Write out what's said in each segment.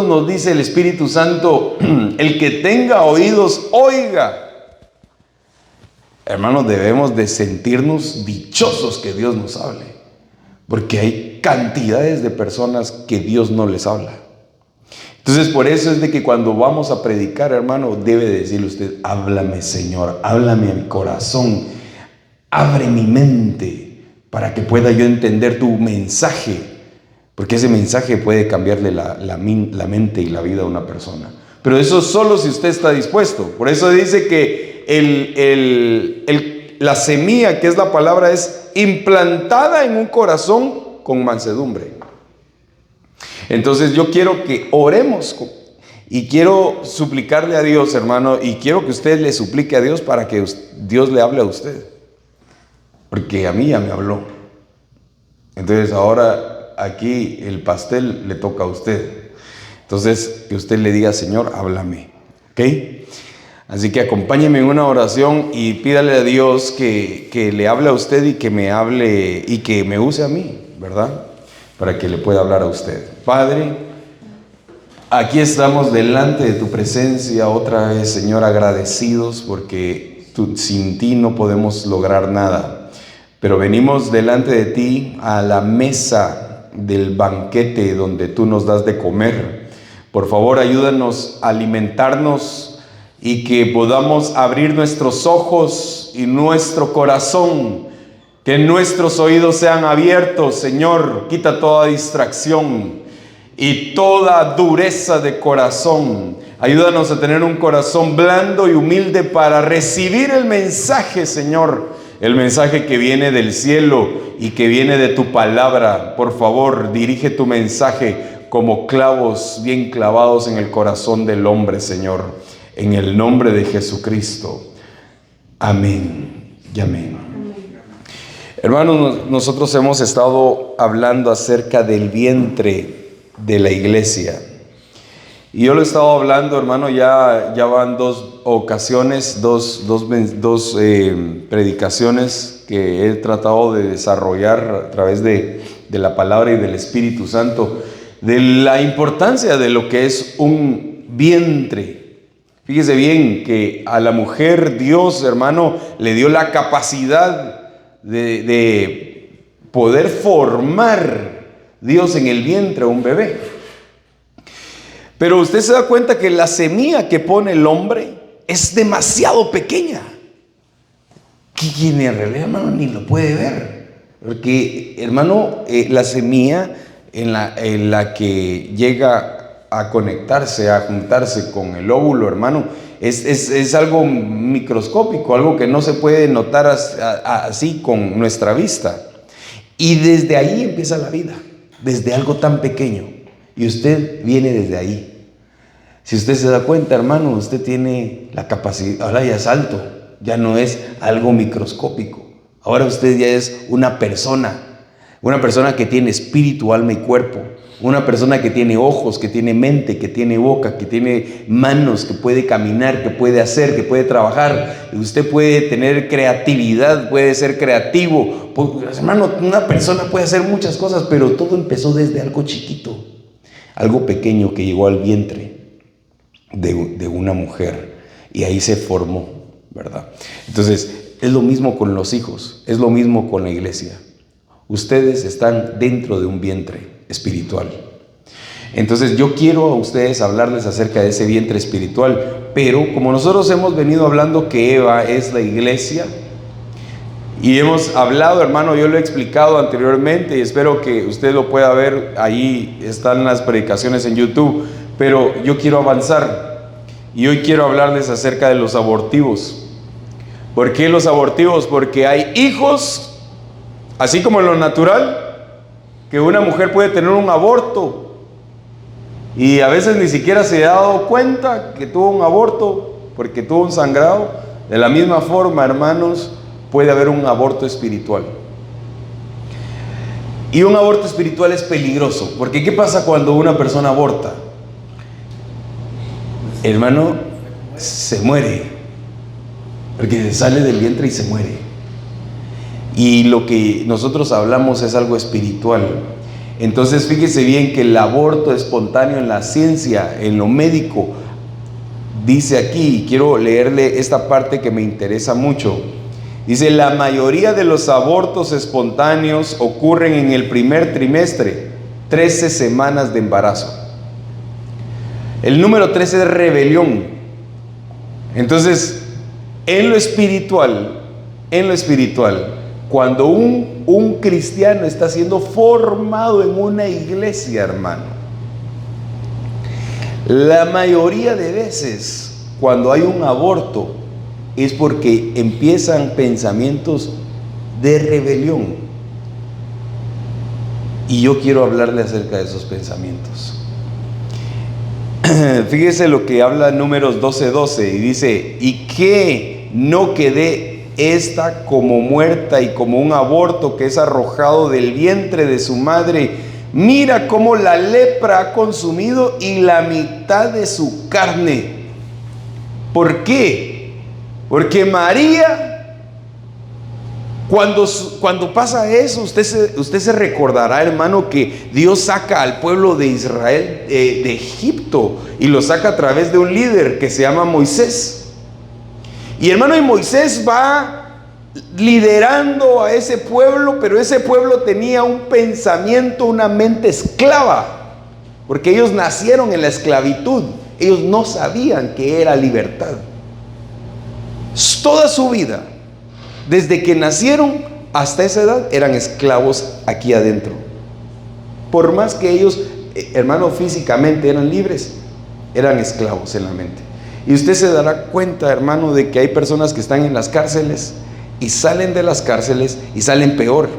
nos dice el Espíritu Santo, el que tenga oídos, oiga. Hermanos, debemos de sentirnos dichosos que Dios nos hable, porque hay cantidades de personas que Dios no les habla. Entonces, por eso es de que cuando vamos a predicar, hermano, debe decirle usted: háblame, Señor, háblame a mi corazón, abre mi mente para que pueda yo entender tu mensaje. Porque ese mensaje puede cambiarle la mente y la vida a una persona. Pero eso solo si usted está dispuesto. Por eso dice que la semilla, que es la palabra, es implantada en un corazón con mansedumbre. Entonces yo quiero que oremos y quiero suplicarle a Dios, hermano, y quiero que usted le suplique a Dios para que Dios le hable a usted. Porque a mí ya me habló. Entonces ahora aquí el pastel le toca a usted. Entonces, que usted le diga: Señor, háblame. ¿Ok? Así que acompáñeme en una oración y pídale a Dios que le hable a usted y que me hable y que me use a mí, ¿verdad? Para que le pueda hablar a usted. Padre, aquí estamos delante de tu presencia otra vez, Señor, agradecidos porque sin ti no podemos lograr nada. Pero venimos delante de ti a la mesa del banquete donde tú nos das de comer. Por favor, ayúdanos a alimentarnos y que podamos abrir nuestros ojos y nuestro corazón, que nuestros oídos sean abiertos. Señor, quita toda distracción y toda dureza de corazón. Ayúdanos a tener un corazón blando y humilde para recibir el mensaje, Señor. El mensaje que viene del cielo y que viene de tu palabra. Por favor, dirige tu mensaje como clavos bien clavados en el corazón del hombre, Señor. En el nombre de Jesucristo. Amén y amén. Hermanos, nosotros hemos estado hablando acerca del vientre de la iglesia. Y yo lo he estado hablando, hermano, ya van dos ocasiones, dos predicaciones que he tratado de desarrollar a través de la palabra y del Espíritu Santo, de la importancia de lo que es un vientre. Fíjese bien que a la mujer Dios, hermano, le dio la capacidad de poder formar Dios en el vientre a un bebé. Pero usted se da cuenta que la semilla que pone el hombre es demasiado pequeña. ¿Quién en realidad, hermano, ni lo puede ver? Porque, hermano, la semilla en la que llega a conectarse, a juntarse con el óvulo, hermano, es algo microscópico, algo que no se puede notar así con nuestra vista. Y desde ahí empieza la vida, desde algo tan pequeño. Y usted viene desde ahí. Si usted se da cuenta, hermano, usted tiene la capacidad, ahora ya es alto, ya no es algo microscópico. Ahora usted ya es una persona que tiene espíritu, alma y cuerpo. Una persona que tiene ojos, que tiene mente, que tiene boca, que tiene manos, que puede caminar, que puede hacer, que puede trabajar. Usted puede tener creatividad, puede ser creativo. Pues, hermano, una persona puede hacer muchas cosas, pero todo empezó desde algo chiquito, algo pequeño que llegó al vientre de una mujer y ahí se formó, ¿verdad? Entonces, es lo mismo con los hijos, es lo mismo con la iglesia. Ustedes están dentro de un vientre espiritual. Entonces, yo quiero a ustedes hablarles acerca de ese vientre espiritual, pero como nosotros hemos venido hablando que Eva es la iglesia, y hemos hablado, hermano, yo lo he explicado anteriormente y espero que usted lo pueda ver, ahí están las predicaciones en YouTube, pero yo quiero avanzar y hoy quiero hablarles acerca de los abortivos. ¿Por qué los abortivos? Porque hay hijos, así como en lo natural, que una mujer puede tener un aborto y a veces ni siquiera se ha dado cuenta que tuvo un aborto porque tuvo un sangrado. De la misma forma, hermanos, puede haber un aborto espiritual. Y un aborto espiritual es peligroso, porque ¿qué pasa cuando una persona aborta? Hermano, se muere, porque sale del vientre y se muere. Y lo que nosotros hablamos es algo espiritual. Entonces fíjese bien que el aborto espontáneo en la ciencia, en lo médico, dice aquí, y quiero leerle esta parte que me interesa mucho. Dice, la mayoría de los abortos espontáneos ocurren en el primer trimestre, 13 semanas de embarazo. El número 13 es rebelión. Entonces, en lo espiritual, cuando un cristiano está siendo formado en una iglesia, hermano, la mayoría de veces cuando hay un aborto es porque empiezan pensamientos de rebelión. Y yo quiero hablarle acerca de esos pensamientos. Fíjese lo que habla Números 12:12 y dice, y que no quede esta como muerta y como un aborto que es arrojado del vientre de su madre. Mira cómo la lepra ha consumido y la mitad de su carne. ¿Por qué? Porque María, cuando pasa eso, usted se recordará, hermano, que Dios saca al pueblo de Israel de Egipto y lo saca a través de un líder que se llama Moisés. Y hermano, y Moisés va liderando a ese pueblo, pero ese pueblo tenía un pensamiento, una mente esclava, porque ellos nacieron en la esclavitud. Ellos no sabían que era libertad. Toda su vida, desde que nacieron hasta esa edad, eran esclavos aquí adentro. Por más que ellos, hermano, físicamente eran libres, eran esclavos en la mente. Y usted se dará cuenta, hermano, de que hay personas que están en las cárceles y salen de las cárceles y salen peor.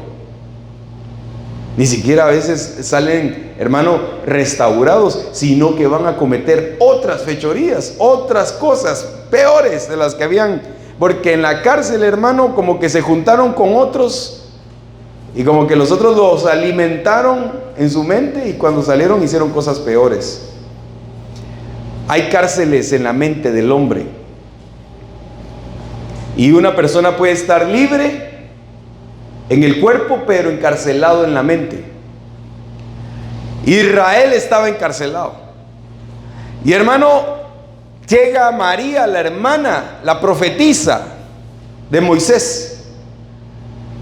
Ni siquiera a veces salen, hermano, restaurados, sino que van a cometer otras fechorías, otras cosas peores de las que habían. Porque en la cárcel, hermano, como que se juntaron con otros y como que los otros los alimentaron en su mente y cuando salieron hicieron cosas peores. Hay cárceles en la mente del hombre. Y una persona puede estar libre en el cuerpo, pero encarcelado en la mente. Israel estaba encarcelado. Y hermano, llega María, la hermana, la profetisa de Moisés.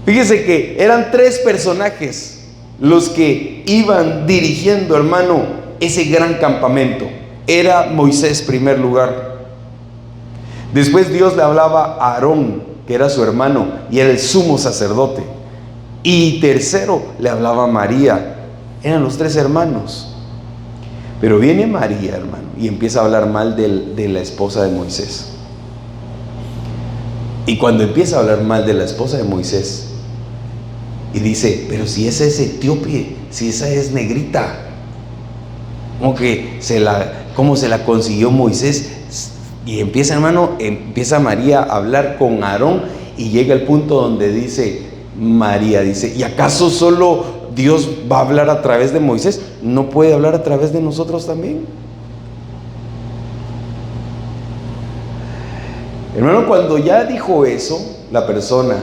Fíjese que eran 3 personajes los que iban dirigiendo, hermano, ese gran campamento. Era Moisés en primer lugar. Después Dios le hablaba a Aarón, que era su hermano y era el sumo sacerdote. Y tercero le hablaba a María. Eran los 3 hermanos. Pero viene María, hermano, y empieza a hablar mal de la esposa de Moisés. Y cuando empieza a hablar mal de la esposa de Moisés, y dice, pero si esa es etíope, si esa es negrita, ¿cómo se la consiguió Moisés? Y empieza, hermano, empieza María a hablar con Aarón y llega el punto donde dice María, dice, ¿y acaso solo Dios va a hablar a través de Moisés? ¿No puede hablar a través de nosotros también? Hermano, cuando ya dijo eso, la persona,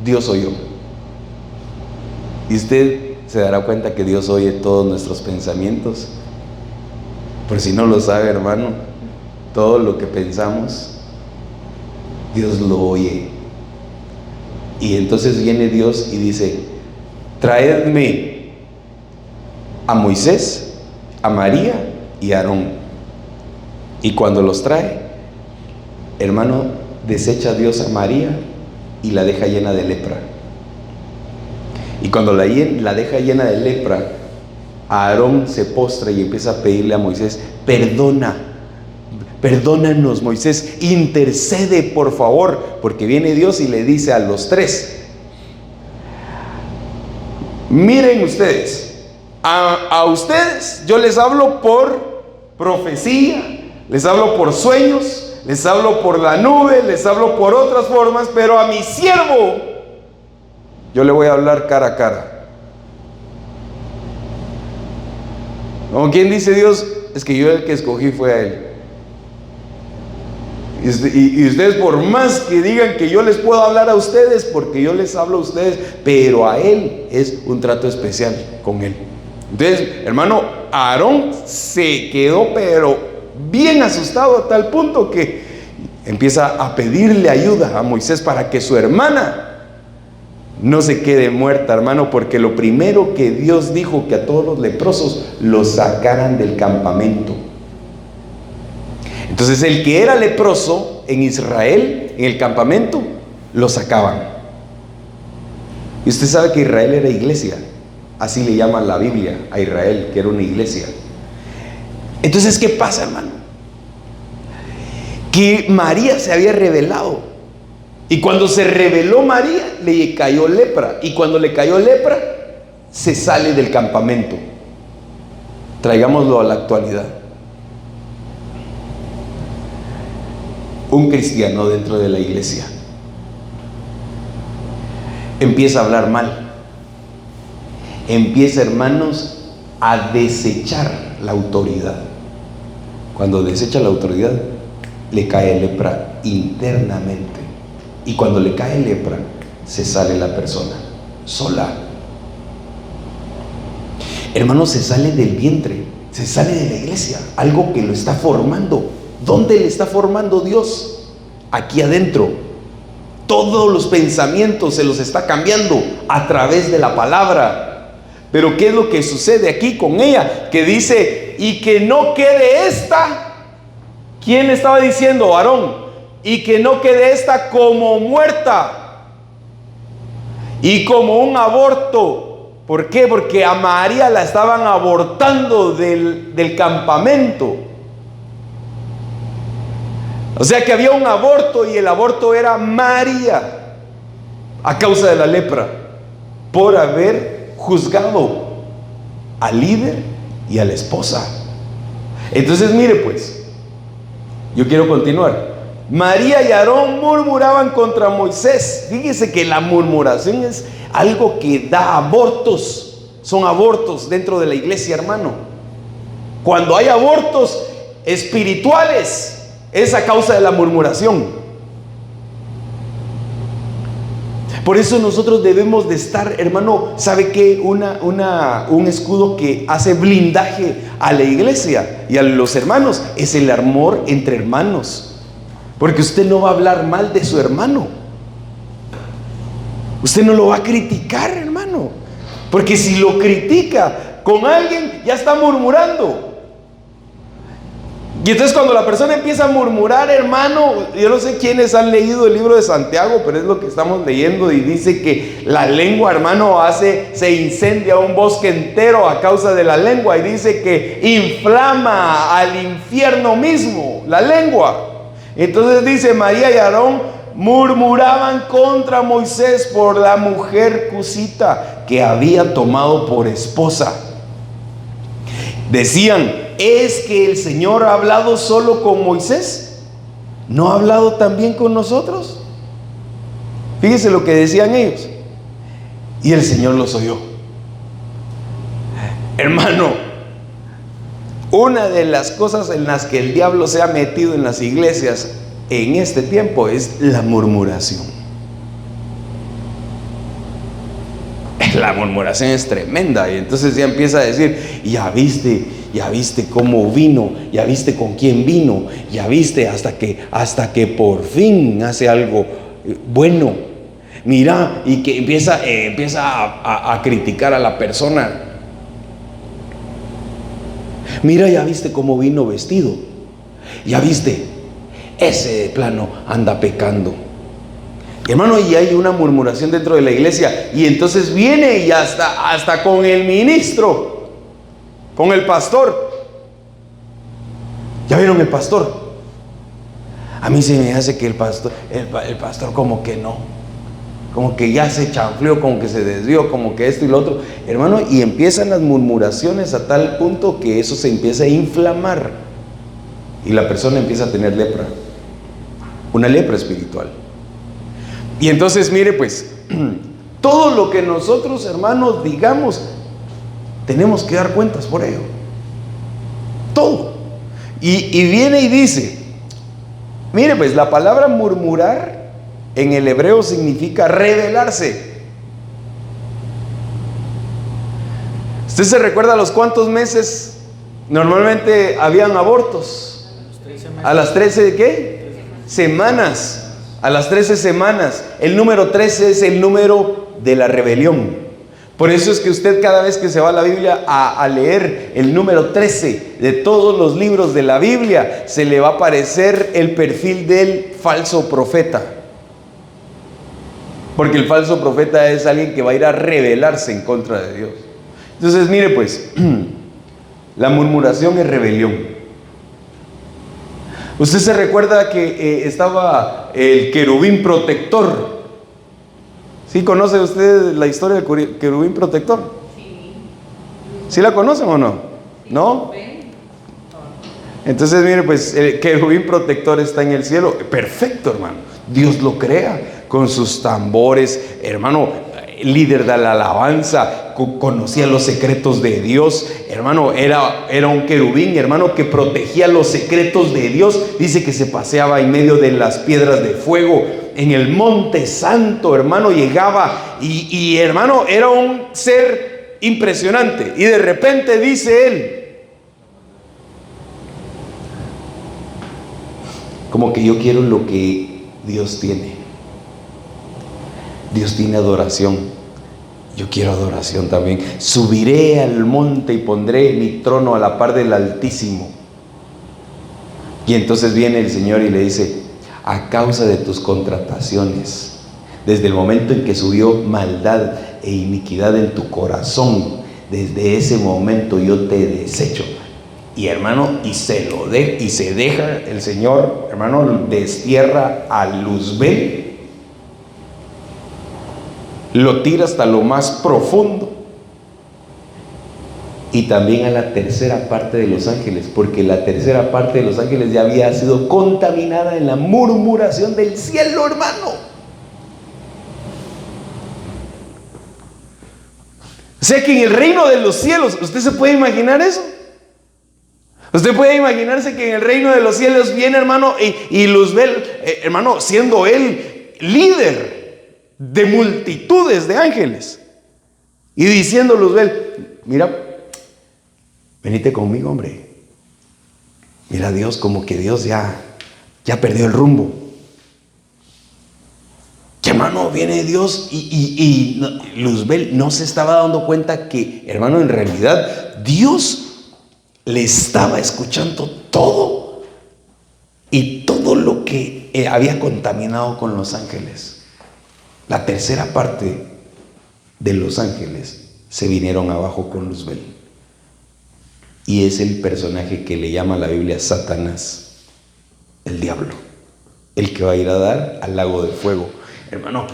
Dios oyó. Y usted se dará cuenta que Dios oye todos nuestros pensamientos. Por si no lo sabe, hermano, todo lo que pensamos, Dios lo oye. Y entonces viene Dios y dice, traedme a Moisés, a María y a Aarón. Y cuando los trae, hermano, desecha Dios a María y la deja llena de lepra. Y cuando la deja llena de lepra, Aarón se postra y empieza a pedirle a Moisés, perdónanos, Moisés, intercede por favor, porque viene Dios y le dice a los 3, miren ustedes, a ustedes yo les hablo por profecía, les hablo por sueños, les hablo por la nube, les hablo por otras formas, pero a mi siervo yo le voy a hablar cara a cara. Como quien dice Dios, es que yo el que escogí fue a él. Y ustedes, por más que digan que yo les puedo hablar a ustedes, porque yo les hablo a ustedes, pero a él es un trato especial con él. Entonces, hermano, Aarón se quedó pero bien asustado a tal punto que empieza a pedirle ayuda a Moisés para que su hermana no se quede muerta, hermano, porque lo primero que Dios dijo, que a todos los leprosos los sacaran del campamento. Entonces el que era leproso en Israel, en el campamento, lo sacaban. Y usted sabe que Israel era iglesia, así le llama la Biblia a Israel, que era una iglesia. Entonces, ¿qué pasa, hermano? Que María se había rebelado. Y cuando se rebeló María, le cayó lepra. Y cuando le cayó lepra, se sale del campamento. Traigámoslo a la actualidad. Un cristiano dentro de la iglesia empieza a hablar mal. Empieza, hermanos, a desechar la autoridad. Cuando desecha la autoridad, le cae lepra internamente. Y cuando le cae lepra, se sale la persona sola. Hermano, se sale del vientre, se sale de la iglesia, algo que lo está formando. ¿Dónde le está formando Dios? Aquí adentro. Todos los pensamientos se los está cambiando a través de la palabra. Pero ¿qué es lo que sucede aquí con ella? Que dice, y que no quede esta. ¿Quién estaba diciendo? Aarón. Y que no quede esta como muerta y como un aborto. ¿Por qué? Porque a María la estaban abortando del campamento. O sea que había un aborto, y el aborto era María, a causa de la lepra, por haber juzgado al líder y a la esposa. Entonces, mire pues, yo quiero continuar. María y Aarón murmuraban contra Moisés. Fíjese que la murmuración es algo que da abortos. Son abortos dentro de la iglesia, hermano. Cuando hay abortos espirituales, es a causa de la murmuración. Por eso nosotros debemos de estar, hermano, ¿sabe qué? Un escudo que hace blindaje a la iglesia y a los hermanos es el amor entre hermanos. Porque usted no va a hablar mal de su hermano. Usted no lo va a criticar, hermano. Porque si lo critica con alguien, ya está murmurando. Y entonces cuando la persona empieza a murmurar, hermano, yo no sé quiénes han leído el libro de Santiago, pero es lo que estamos leyendo, y dice que la lengua, hermano, se incendia un bosque entero a causa de la lengua, y dice que inflama al infierno mismo, la lengua. Entonces dice, María y Aarón murmuraban contra Moisés por la mujer cusita que había tomado por esposa. Decían, ¿es que el Señor ha hablado solo con Moisés? ¿No ha hablado también con nosotros? Fíjese lo que decían ellos. Y el Señor los oyó. Hermano, una de las cosas en las que el diablo se ha metido en las iglesias en este tiempo es la murmuración. La murmuración es tremenda, y entonces ya empieza a decir, ya viste cómo vino, ya viste con quién vino, ya viste hasta que por fin hace algo bueno. Mira, y que empieza a criticar a la persona. Mira, ya viste cómo vino vestido, ya viste, ese de plano anda pecando. Hermano, y hay una murmuración dentro de la iglesia, y entonces viene y hasta con el ministro, con el pastor. ¿Ya vieron el pastor? A mí se me hace que el pastor como que no, como que ya se chanfleó, como que se desvió, como que esto y lo otro, hermano, y empiezan las murmuraciones a tal punto que eso se empieza a inflamar y la persona empieza a tener lepra, una lepra espiritual. Y entonces, mire pues, todo lo que nosotros, hermanos, digamos, tenemos que dar cuentas por ello. Todo. Y viene y dice, mire pues, la palabra murmurar en el hebreo significa rebelarse. ¿Usted se recuerda a los cuántos meses normalmente habían abortos? ¿A las 13 qué? Semanas. A las 13 semanas. El número 13 es el número de la rebelión. Por eso es que usted, cada vez que se va a la Biblia a leer el número 13 de todos los libros de la Biblia, se le va a aparecer el perfil del falso profeta. Porque el falso profeta es alguien que va a ir a rebelarse en contra de Dios. Entonces, mire pues, la murmuración es rebelión. Usted se recuerda que estaba el querubín protector. ¿Sí conoce usted la historia del querubín protector? Sí. ¿Sí la conocen o no? ¿No? Entonces, mire, pues el querubín protector está en el cielo. Perfecto, hermano. Dios lo crea con sus tambores, hermano, líder de la alabanza, conocía los secretos de Dios, hermano, era un querubín, hermano, que protegía los secretos de Dios. Dice que se paseaba en medio de las piedras de fuego, en el monte santo, hermano, llegaba y hermano, era un ser impresionante. Y de repente dice él, como que yo quiero lo que Dios tiene. Dios tiene adoración, yo quiero adoración también. Subiré al monte y pondré mi trono a la par del Altísimo. Y entonces viene el Señor y le dice: a causa de tus contrataciones, desde el momento en que subió maldad e iniquidad en tu corazón, desde ese momento yo te desecho. Y hermano, y se deja el Señor, hermano, destierra a Luzbel, lo tira hasta lo más profundo, y también a la tercera parte de los ángeles, porque la tercera parte de los ángeles ya había sido contaminada en la murmuración del cielo, hermano. O sea que en el reino de los cielos, ¿usted se puede imaginar eso? Usted puede imaginarse que en el reino de los cielos viene, hermano, y Luzbel, hermano, siendo él líder de multitudes de ángeles, y diciendo Luzbel: mira, venite conmigo, hombre. Mira, Dios, como que Dios ya perdió el rumbo. Que, hermano, viene Dios y Luzbel no se estaba dando cuenta que, hermano, en realidad Dios le estaba escuchando todo, y todo lo que había contaminado con los ángeles. La tercera parte de los ángeles se vinieron abajo con Luzbel, y es el personaje que le llama la Biblia Satanás, el diablo, el que va a ir a dar al lago de fuego. Hermano,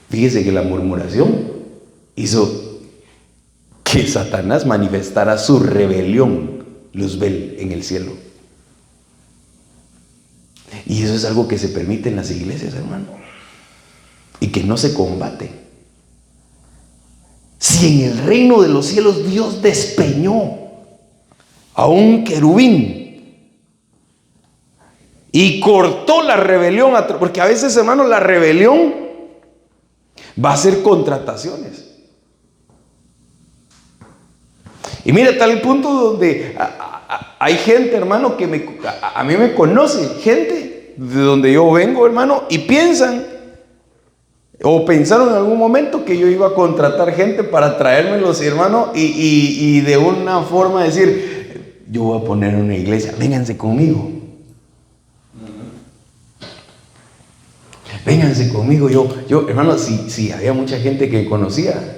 fíjese que la murmuración hizo que Satanás manifestara su rebelión, Luzbel, en el cielo. Y eso es algo que se permite en las iglesias, hermano, y que no se combate. Si en el reino de los cielos Dios despeñó a un querubín y cortó la rebelión, porque a veces, hermano, la rebelión va a ser contrataciones. Y mira, tal punto donde hay gente, hermano, que a mí me conoce, gente de donde yo vengo, hermano, y piensan, o pensaron en algún momento que yo iba a contratar gente para traérmelos, hermano, y de una forma decir: yo voy a poner una iglesia, vénganse conmigo. Vénganse conmigo. Yo, hermano, si había mucha gente que conocía,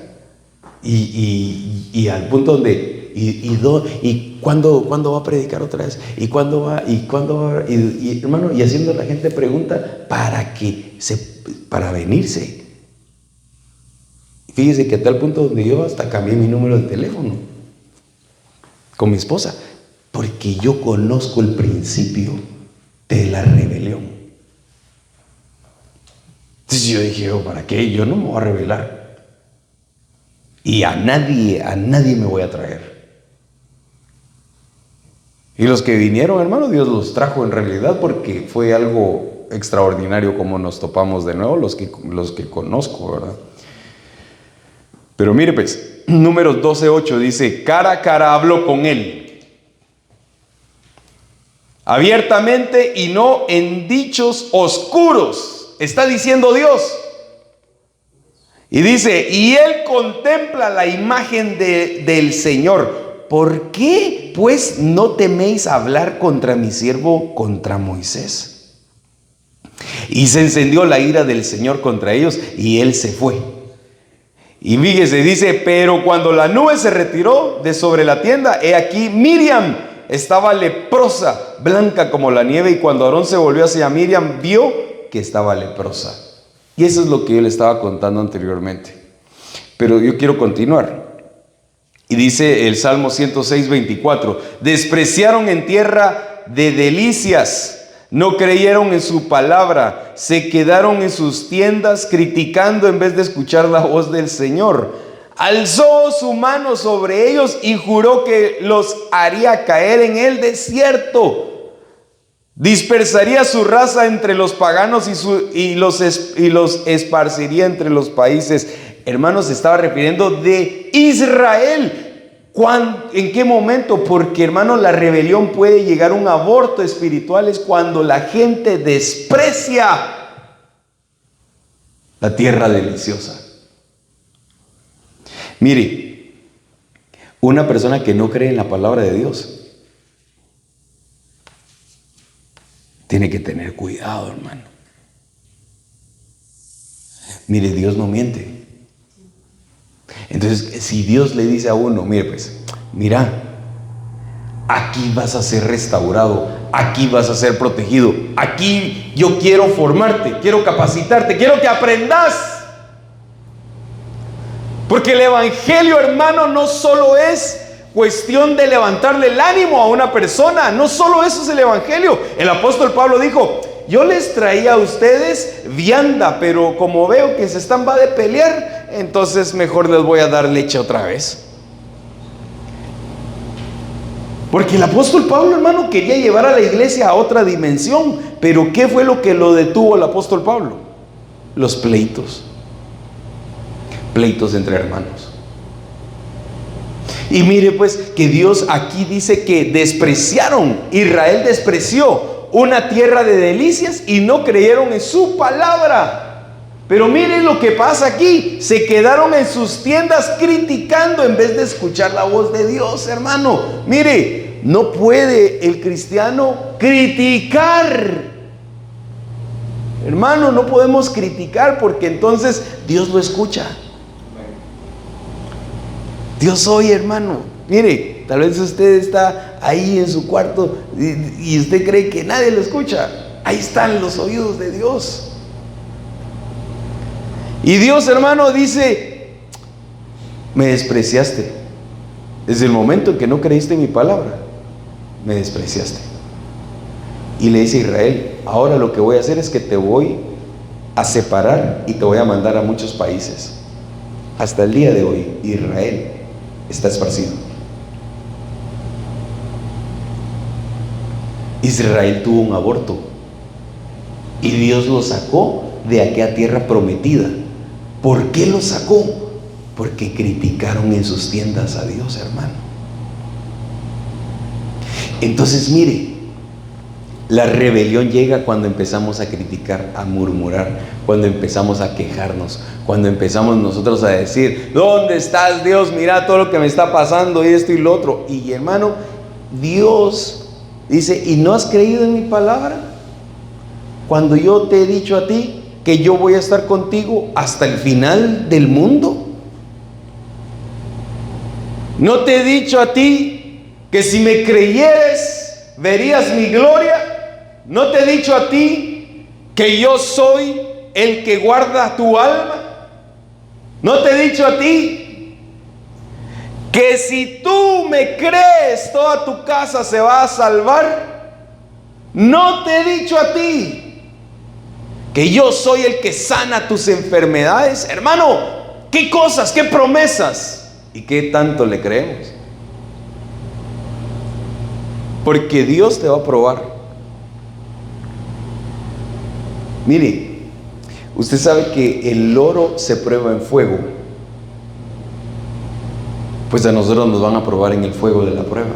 y al punto donde y ¿cuándo va a predicar otra vez? ¿Y cuándo va? Hermano, y haciendo la gente pregunta para venirse. Fíjese que a tal punto donde yo hasta cambié mi número de teléfono con mi esposa, porque yo conozco el principio de la rebelión. Entonces yo dije: ¿para qué? Yo no me voy a rebelar, y a nadie me voy a traer. Y los que vinieron, hermano, Dios los trajo en realidad, porque fue algo extraordinario como nos topamos de nuevo los que conozco, ¿verdad? Pero mire pues, Números 12:8 dice, cara a cara hablo con él, abiertamente y no en dichos oscuros, está diciendo Dios. Y dice, y él contempla la imagen del Señor. ¿Por qué pues no teméis hablar contra mi siervo, contra Moisés? Y se encendió la ira del Señor contra ellos y él se fue. Y fíjese, dice, pero cuando la nube se retiró de sobre la tienda, he aquí Miriam estaba leprosa, blanca como la nieve. Y cuando Aarón se volvió hacia Miriam, vio que estaba leprosa. Y eso es lo que yo le estaba contando anteriormente. Pero yo quiero continuar. Y dice el Salmo 106:24, despreciaron en tierra de delicias, no creyeron en su palabra, se quedaron en sus tiendas criticando en vez de escuchar la voz del Señor. Alzó su mano sobre ellos y juró que los haría caer en el desierto. Dispersaría su raza entre los paganos y los esparciría entre los países. Hermanos, se estaba refiriendo de Israel. ¿En qué momento? Porque, hermanos, la rebelión puede llegar a un aborto espiritual. Es cuando la gente desprecia la tierra deliciosa. Mire, una persona que no cree en la palabra de Dios tiene que tener cuidado, hermano. Mire, Dios no miente. Entonces, si Dios le dice a uno, mire pues, mira, aquí vas a ser restaurado, aquí vas a ser protegido, aquí yo quiero formarte, quiero capacitarte, quiero que aprendas. Porque el evangelio, hermano, no solo es cuestión de levantarle el ánimo a una persona, no solo eso es el evangelio. El apóstol Pablo dijo, yo les traía a ustedes vianda, pero como veo que se están va de pelear, entonces mejor les voy a dar leche otra vez. Porque el apóstol Pablo, hermano, quería llevar a la iglesia a otra dimensión. Pero ¿qué fue lo que lo detuvo el apóstol Pablo? Los pleitos. Pleitos entre hermanos. Y mire pues que Dios aquí dice que despreciaron, Israel despreció una tierra de delicias y no creyeron en su palabra. Pero miren lo que pasa aquí, se quedaron en sus tiendas criticando en vez de escuchar la voz de Dios, hermano. Mire, no puede el cristiano criticar. Hermano, no podemos criticar porque entonces Dios lo escucha. Dios oye, hermano. Mire, tal vez usted está ahí en su cuarto y usted cree que nadie lo escucha. Ahí están los oídos de Dios. Y Dios, hermano, dice, me despreciaste. Desde el momento en que no creíste en mi palabra, me despreciaste. Y le dice a Israel, ahora lo que voy a hacer es que te voy a separar y te voy a mandar a muchos países. Hasta el día de hoy, Israel está esparcido. Israel tuvo un aborto y Dios lo sacó de aquella tierra prometida. ¿Por qué lo sacó? Porque criticaron en sus tiendas a Dios, hermano. Entonces, mire, la rebelión llega cuando empezamos a criticar, a murmurar, cuando empezamos a quejarnos, cuando empezamos nosotros a decir, ¿dónde estás, Dios? Mira todo lo que me está pasando y esto y lo otro. Y hermano, Dios dice, ¿y no has creído en mi palabra? Cuando yo te he dicho a ti que yo voy a estar contigo hasta el final del mundo. ¿No te he dicho a ti que si me creyeres verías mi gloria? ¿No te he dicho a ti que yo soy el que guarda tu alma? ¿No te he dicho a ti que si tú me crees toda tu casa se va a salvar? ¿No te he dicho a ti que yo soy el que sana tus enfermedades? Hermano, ¿qué cosas, qué promesas? ¿Y qué tanto le creemos? Porque Dios te va a probar. Mire, usted sabe que el oro se prueba en fuego. pues a nosotros nos van a probar en el fuego de la prueba.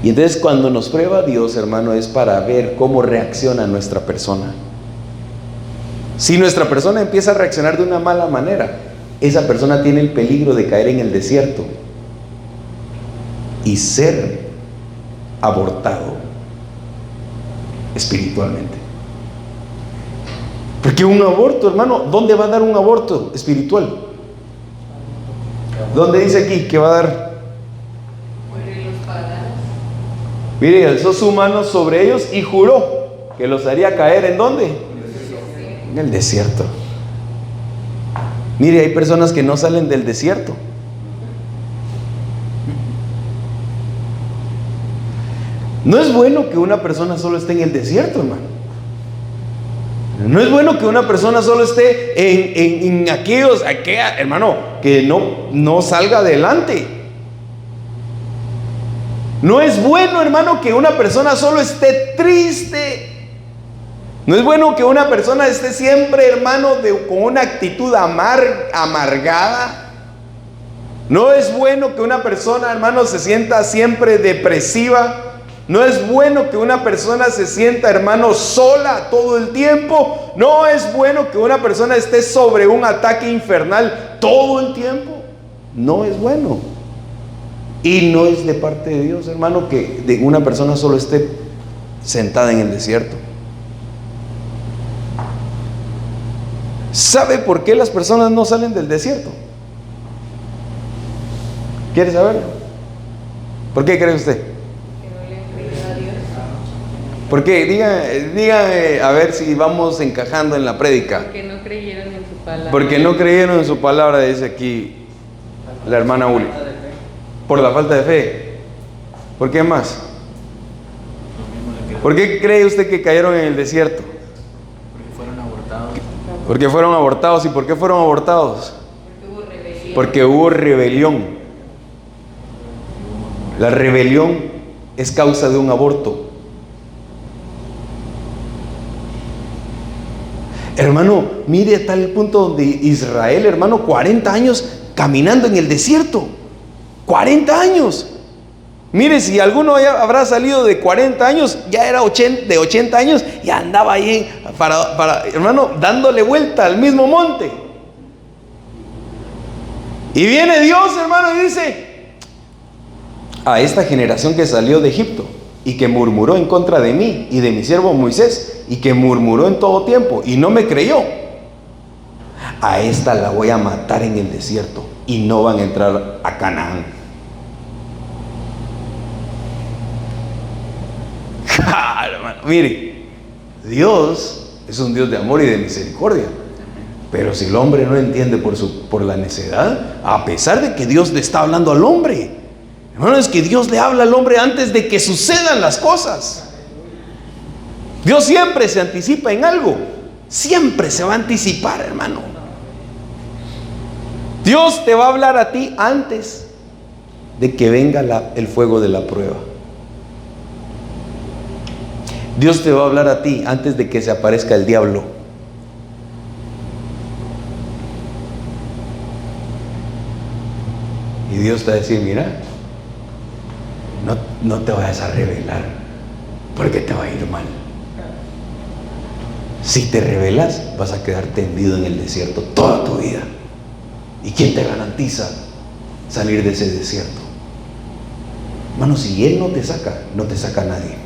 Y entonces cuando nos prueba Dios, hermano, es para ver cómo reacciona nuestra persona. Si nuestra persona empieza a reaccionar de una mala manera, esa persona tiene el peligro de caer en el desierto y ser abortado espiritualmente. Porque un aborto, hermano, ¿dónde va a dar un aborto espiritual? ¿Dónde dice aquí que va a dar? Mire, alzó su mano sobre ellos y juró que los haría caer ¿en dónde? En el desierto. Mire, hay personas que no salen del desierto. No es bueno que una persona solo esté en el desierto, hermano. No es bueno que una persona solo esté en aquellos, hermano, que no salga adelante. No es bueno, hermano, que una persona solo esté triste. No es bueno que una persona esté siempre, hermano, con una actitud amargada. No es bueno que una persona, hermano, se sienta siempre depresiva. No es bueno que una persona se sienta, hermano, sola todo el tiempo. No es bueno que una persona esté sobre un ataque infernal todo el tiempo. No es bueno. Y no es de parte de Dios, hermano, que una persona solo esté sentada en el desierto. ¿Sabe por qué las personas no salen del desierto? ¿Quiere saberlo? ¿Por qué cree usted? ¿Por qué? Dígame a ver si vamos encajando en la prédica. Porque no creyeron en su palabra. Porque no creyeron en su palabra, dice aquí la hermana Uli. Por la falta de fe. ¿Por qué más? ¿Por qué cree usted que cayeron en el desierto? Porque fueron abortados. Porque fueron abortados. ¿Y por qué fueron abortados? Porque hubo rebelión. La rebelión es causa de un aborto. Hermano, mire a tal punto donde Israel, hermano, 40 años caminando en el desierto. 40 años. Mire, si alguno ya habrá salido de 40 años, ya era de 80 años y andaba ahí hermano, dándole vuelta al mismo monte. Y viene Dios, hermano, y dice: a esta generación que salió de Egipto y que murmuró en contra de mí y de mi siervo Moisés, y que murmuró en todo tiempo y no me creyó, a esta la voy a matar en el desierto y no van a entrar a Canaán. Hermano, mire, Dios es un Dios de amor y de misericordia, pero si el hombre no entiende por la necedad, a pesar de que Dios le está hablando al hombre, hermano, es que Dios le habla al hombre antes de que sucedan las cosas. Dios siempre se anticipa en algo. Siempre se va a anticipar, hermano. Dios te va a hablar a ti antes de que venga el fuego de la prueba. Dios te va a hablar a ti antes de que se aparezca el diablo. Y Dios te va a decir: mira, no te vayas a rebelar, porque te va a ir mal. Si te rebelas, vas a quedar tendido en el desierto toda tu vida. ¿Y quién te garantiza salir de ese desierto? Hermano, si Él no te saca nadie.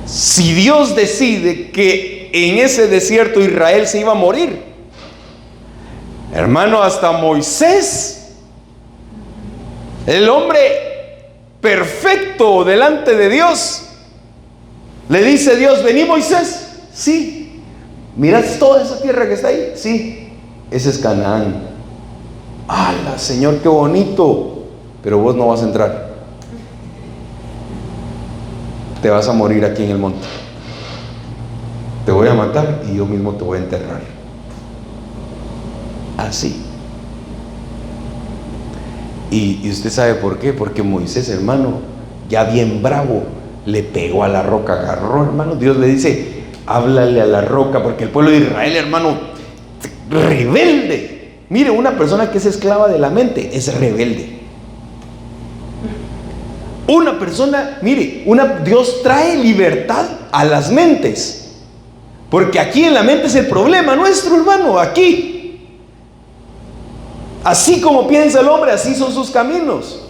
Si Dios decide que en ese desierto Israel se iba a morir, hermano, hasta Moisés, el hombre perfecto delante de Dios, le dice Dios: vení, Moisés. Sí. ¿Miras toda esa tierra que está ahí? Sí. Ese es Canaán. ¡Hala, Señor, qué bonito! Pero vos no vas a entrar. Te vas a morir aquí en el monte. Te voy a matar y yo mismo te voy a enterrar. Así. Y usted sabe por qué. Porque Moisés, hermano, ya bien bravo, le pegó a la roca, agarró, hermano. Dios le dice: háblale a la roca, porque el pueblo de Israel, hermano, rebelde. Mire, una persona que es esclava de la mente es rebelde. Una persona, mire, Dios trae libertad a las mentes. Porque aquí en la mente es el problema nuestro, hermano, aquí. Así como piensa el hombre, así son sus caminos.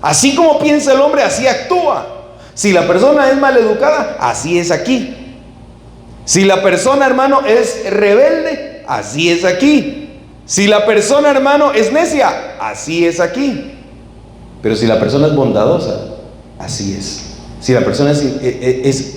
Así como piensa el hombre, así actúa. Si la persona es maleducada, así es aquí. Si la persona, hermano, es rebelde, así es aquí. Si la persona, hermano, es necia, así es aquí. Pero si la persona es bondadosa, así es. Si la persona es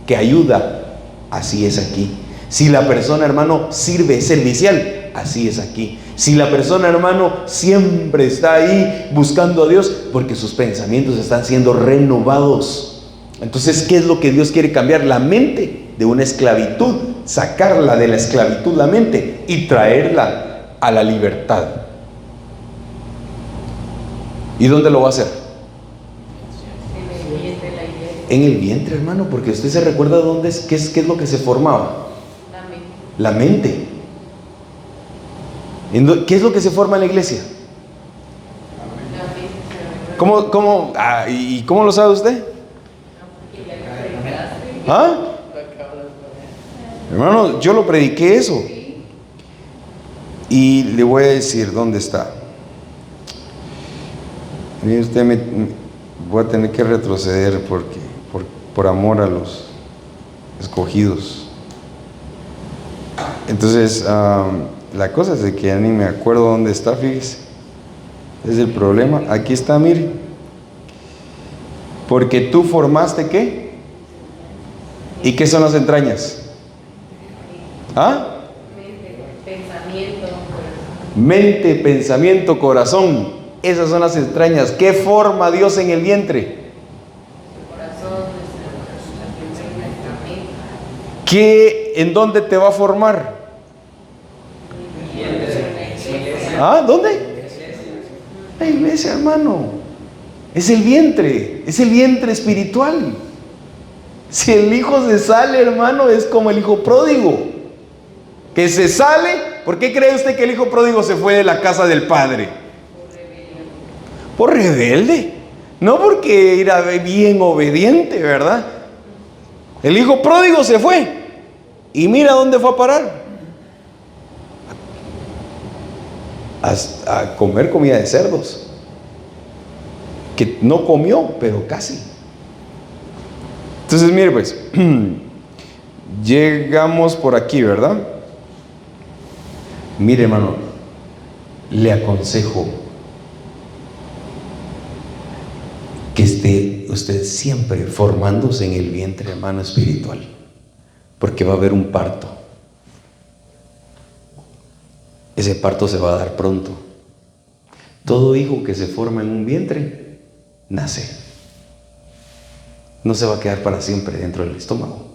que ayuda, así es aquí. Si la persona, hermano, sirve, es servicial, así es aquí. Si la persona, hermano, siempre está ahí buscando a Dios, porque sus pensamientos están siendo renovados. Entonces, ¿qué es lo que Dios quiere cambiar? La mente de una esclavitud, sacarla de la esclavitud, la mente, y traerla a la libertad. ¿Y dónde lo va a hacer? En el vientre de la iglesia. En el vientre, hermano, porque usted se recuerda dónde es, qué es lo que se formaba. La mente. La mente. ¿Qué es lo que se forma en la iglesia? La mente. ¿Y cómo lo sabe usted? ¿Ah? Hermano, yo lo prediqué eso. Y le voy a decir dónde está. Mire, voy a tener que retroceder por amor a los escogidos. Entonces, la cosa es de que ya ni me acuerdo dónde está, fíjese. Es el problema. Aquí está, mire. Porque tú formaste, ¿qué? ¿Y qué son las entrañas? ¿Ah? Pensamiento. Mente, pensamiento, corazón. Esas son las entrañas. ¿Qué forma Dios en el vientre? Corazón, nuestra mente. ¿En dónde te va a formar? ¿Ah? ¿Dónde? La iglesia, hermano. Es el vientre espiritual. Si el hijo se sale, hermano, es como el hijo pródigo, que se sale. ¿Por qué cree usted que el hijo pródigo se fue de la casa del padre? Por rebelde. No porque era bien obediente, ¿verdad? El hijo pródigo se fue. Y mira dónde fue a parar. A comer comida de cerdos. Que no comió, pero casi. Entonces, mire pues, llegamos por aquí, ¿verdad? Mire, hermano, le aconsejo que esté usted siempre formándose en el vientre, hermano, espiritual, porque va a haber un parto. Ese parto se va a dar pronto. Todo hijo que se forma en un vientre nace. No se va a quedar para siempre dentro del estómago.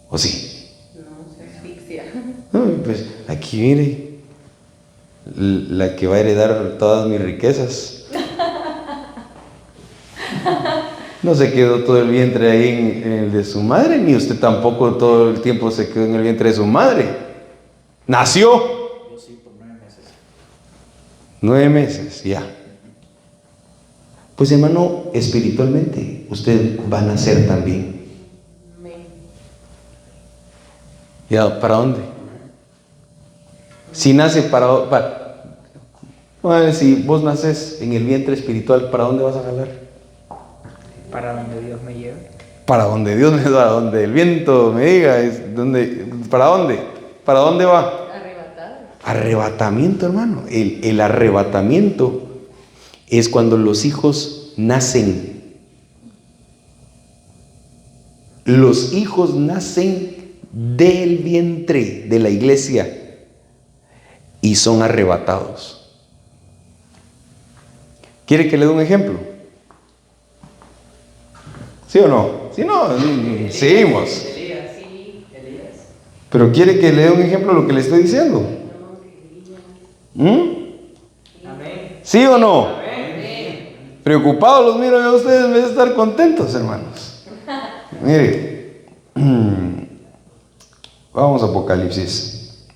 ¿O sí? No, se asfixia. Pues aquí mire, la que va a heredar todas mis riquezas. No se quedó todo el vientre ahí en el de su madre, ni usted tampoco todo el tiempo se quedó en el vientre de su madre. Nació. Yo sí, por 9 meses. 9 meses, ya. Pues hermano, espiritualmente, usted va a nacer también. ¿Ya para dónde? Si nace bueno, si vos naces en el vientre espiritual, ¿para dónde vas a jalar? Para donde Dios me lleve. Para donde Dios me da, donde el viento me diga, ¿para dónde? ¿Para dónde va? Arrebatado. Arrebatamiento, hermano. El arrebatamiento es cuando los hijos nacen. Los hijos nacen del vientre de la iglesia y son arrebatados. ¿Quiere que le dé un ejemplo? ¿Sí o no? Si no, seguimos. Pero quiere que le dé un ejemplo de lo que le estoy diciendo. ¿Sí o no? Preocupados los miro yo a ustedes en vez de estar contentos, hermanos. Mire, vamos a Apocalipsis.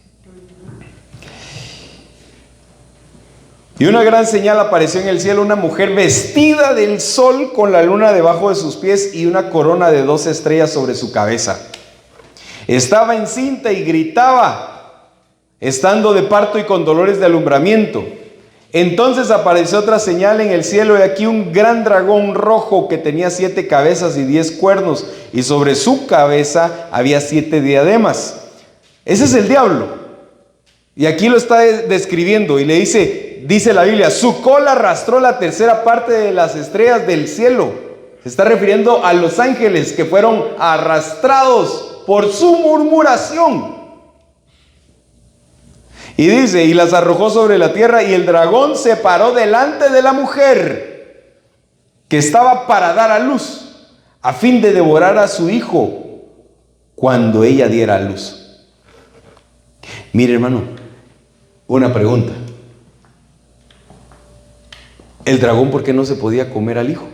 Y una gran señal apareció en el cielo, una mujer vestida del sol con la luna debajo de sus pies y una corona de 12 estrellas sobre su cabeza. Estaba encinta y gritaba, estando de parto y con dolores de alumbramiento. Entonces apareció otra señal en el cielo, y aquí un gran dragón rojo que tenía 7 cabezas y 10 cuernos, y sobre su cabeza había 7 diademas. Ese es el diablo. Y aquí lo está describiendo y le dice la Biblia, su cola arrastró la tercera parte de las estrellas del cielo. Se está refiriendo a los ángeles que fueron arrastrados por su murmuración. Y dice, y las arrojó sobre la tierra, y el dragón se paró delante de la mujer que estaba para dar a luz, a fin de devorar a su hijo cuando ella diera a luz. Mire, hermano, una pregunta. ¿El dragón por qué no se podía comer al hijo?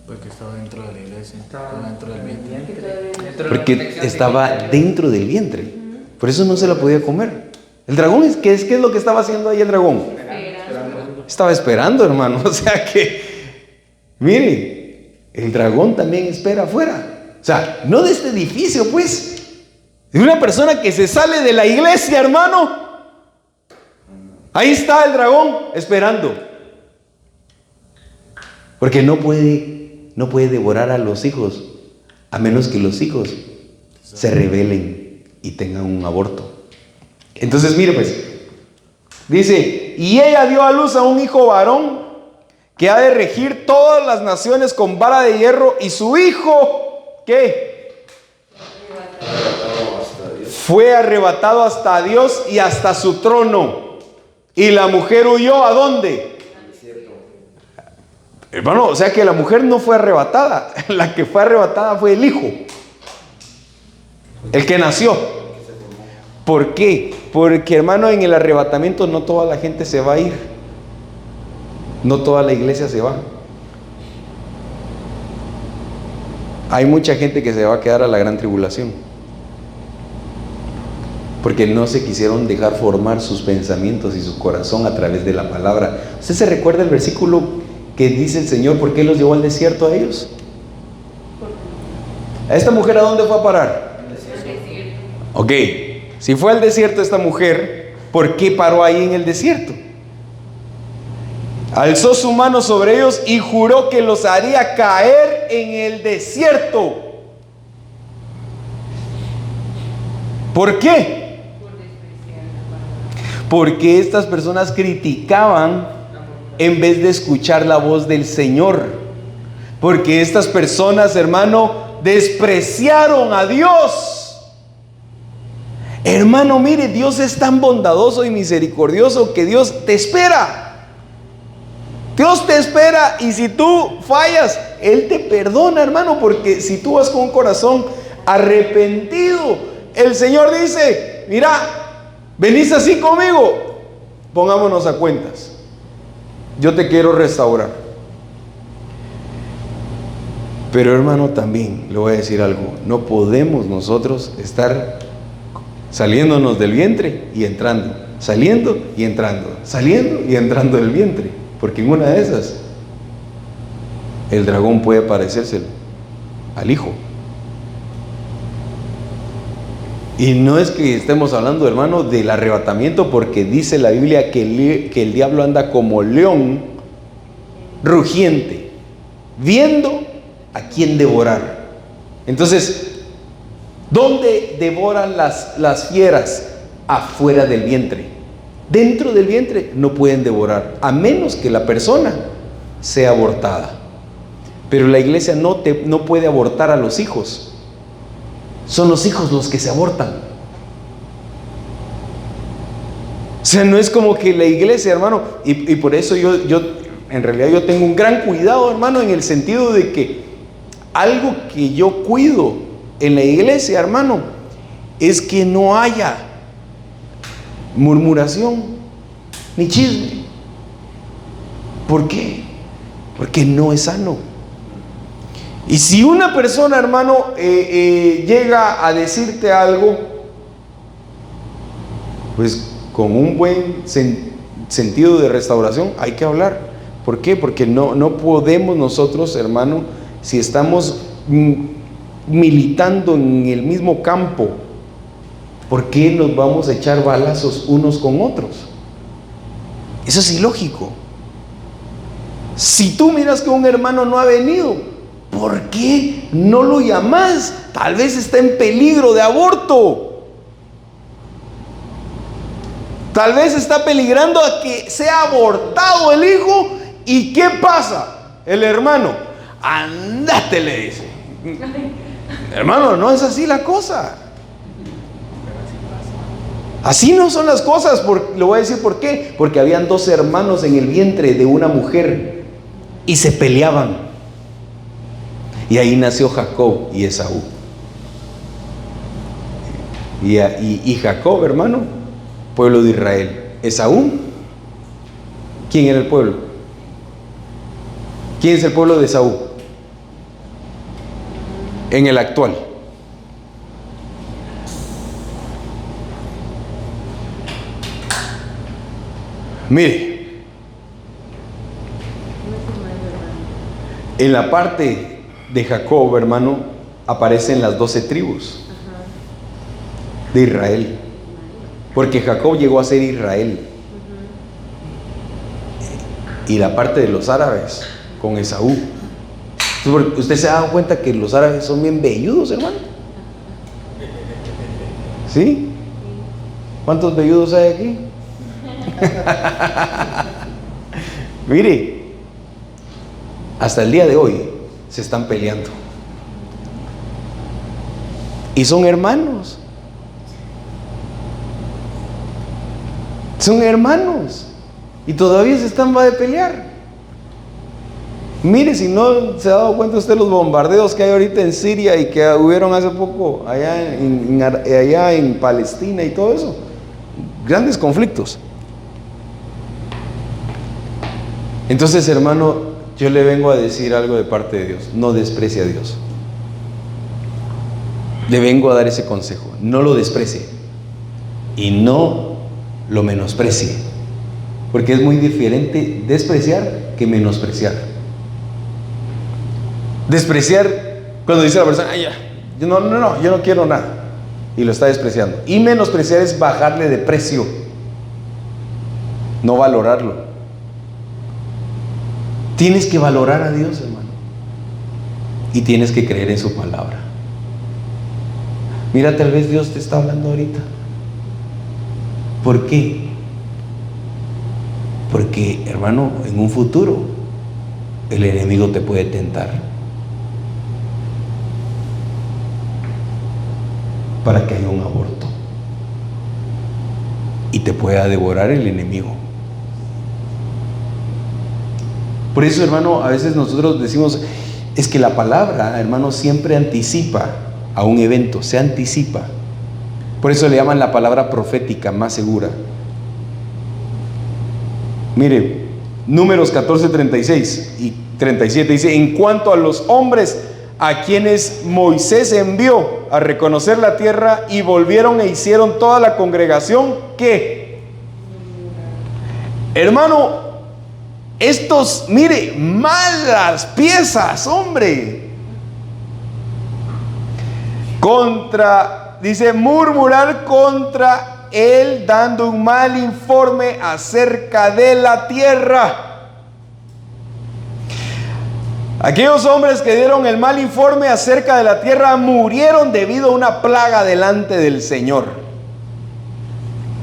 Porque estaba dentro de la iglesia, estaba dentro del vientre. Porque estaba dentro del vientre. Por eso no se la podía comer. El dragón, ¿qué es lo que estaba haciendo ahí el dragón? Estaba esperando, hermano. O sea que, mire, el dragón también espera afuera. O sea, no de este edificio, pues. De una persona que se sale de la iglesia, hermano. Ahí está el dragón esperando. Porque no puede devorar a los hijos, a menos que los hijos se rebelen y tengan un aborto. Entonces, mire pues, dice, y ella dio a luz a un hijo varón que ha de regir todas las naciones con vara de hierro, y su hijo, ¿qué? Fue arrebatado hasta Dios y hasta su trono. Y la mujer huyó, ¿a dónde? Hermano, o sea que la mujer no fue arrebatada. La que fue arrebatada fue el hijo, el que nació. ¿Por qué? Porque, hermano, en el arrebatamiento no toda la gente se va a ir. No toda la iglesia se va. Hay mucha gente que se va a quedar a la gran tribulación, porque no se quisieron dejar formar sus pensamientos y su corazón a través de la palabra. ¿Usted se recuerda el versículo que dice el Señor por qué los llevó al desierto a ellos? ¿A esta mujer a dónde fue a parar? Ok, si fue al desierto esta mujer, ¿por qué paró ahí en el desierto? Alzó su mano sobre ellos y juró que los haría caer en el desierto. ¿Por qué? Porque estas personas criticaban en vez de escuchar la voz del Señor. Porque estas personas, hermano, despreciaron a Dios. Hermano, mire, Dios es tan bondadoso y misericordioso que Dios te espera. Dios te espera, y si tú fallas, Él te perdona, hermano, porque si tú vas con un corazón arrepentido, el Señor dice, mira, venís así conmigo, pongámonos a cuentas. Yo te quiero restaurar. Pero, hermano, también le voy a decir algo. No podemos nosotros estar saliéndonos del vientre y entrando, saliendo y entrando, saliendo y entrando del vientre, porque en una de esas el dragón puede parecerse al hijo. Y no es que estemos hablando, hermano, del arrebatamiento, porque dice la Biblia que el diablo anda como león rugiente, viendo a quién devorar. Entonces, ¿dónde devoran las fieras? Afuera del vientre. Dentro del vientre no pueden devorar, a menos que la persona sea abortada. Pero la iglesia no puede abortar a los hijos. Son los hijos los que se abortan. O sea, no es como que la iglesia, hermano, y por eso yo en realidad yo tengo un gran cuidado, hermano, en el sentido de que algo que yo cuido en la iglesia, hermano, es que no haya murmuración ni chisme. ¿Por qué? Porque no es sano. Y si una persona, hermano, llega a decirte algo, pues con un buen sentido de restauración, hay que hablar. ¿Por qué? Porque no podemos nosotros, hermano, si estamos militando en el mismo campo, ¿por qué nos vamos a echar balazos unos con otros? Eso es ilógico. Si tú miras que un hermano no ha venido, ¿por qué no lo llamas? Tal vez está en peligro de aborto. Tal vez está peligrando a que sea abortado el hijo. ¿Y qué pasa? El hermano, andate, le dice. Hermano, no es así la cosa. Así no son las cosas. Le voy a decir por qué. Porque habían 2 hermanos en el vientre de una mujer y se peleaban. Y ahí nació Jacob y Esaú. Y Jacob, hermano, pueblo de Israel. Esaú, ¿quién era el pueblo? ¿Quién es el pueblo de Esaú? En el actual. Mire, en la parte de Jacob, hermano, aparecen las 12 tribus de Israel, porque Jacob llegó a ser Israel. Y la parte de los árabes con Esaú. ¿Usted se ha dado cuenta que los árabes son bien velludos, hermano? ¿Sí? ¿Cuántos velludos hay aquí? Mire, hasta el día de hoy se están peleando. Y son hermanos. Son hermanos. Y todavía se están de pelear. Mire, si no se ha dado cuenta usted los bombardeos que hay ahorita en Siria y que hubieron hace poco allá en Palestina y todo eso. Grandes conflictos. Entonces, hermano, yo le vengo a decir algo de parte de Dios. No desprecie a Dios. Le vengo a dar ese consejo. No lo desprecie. Y no lo menosprecie. Porque es muy diferente despreciar que menospreciar. Despreciar, cuando dice la persona, ay, ya, yo no quiero nada, y lo está despreciando. Y menospreciar es bajarle de precio, no valorarlo. Tienes que valorar a Dios, hermano, y tienes que creer en su palabra. Mira, tal vez Dios te está hablando ahorita. ¿Por qué? Porque, hermano, en un futuro el enemigo te puede tentar para que haya un aborto y te pueda devorar el enemigo. Por eso, hermano, a veces nosotros decimos, es que la palabra, hermano, siempre anticipa a un evento, se anticipa. Por eso le llaman la palabra profética más segura. Mire, Números 14, 36 y 37 dice: en cuanto a los hombres a quienes Moisés envió a reconocer la tierra y volvieron e hicieron toda la congregación, ¿qué? Hermano, estos, mire, malas piezas, hombre. Dice, murmurar contra él, dando un mal informe acerca de la tierra. Aquellos hombres que dieron el mal informe acerca de la tierra murieron debido a una plaga delante del Señor.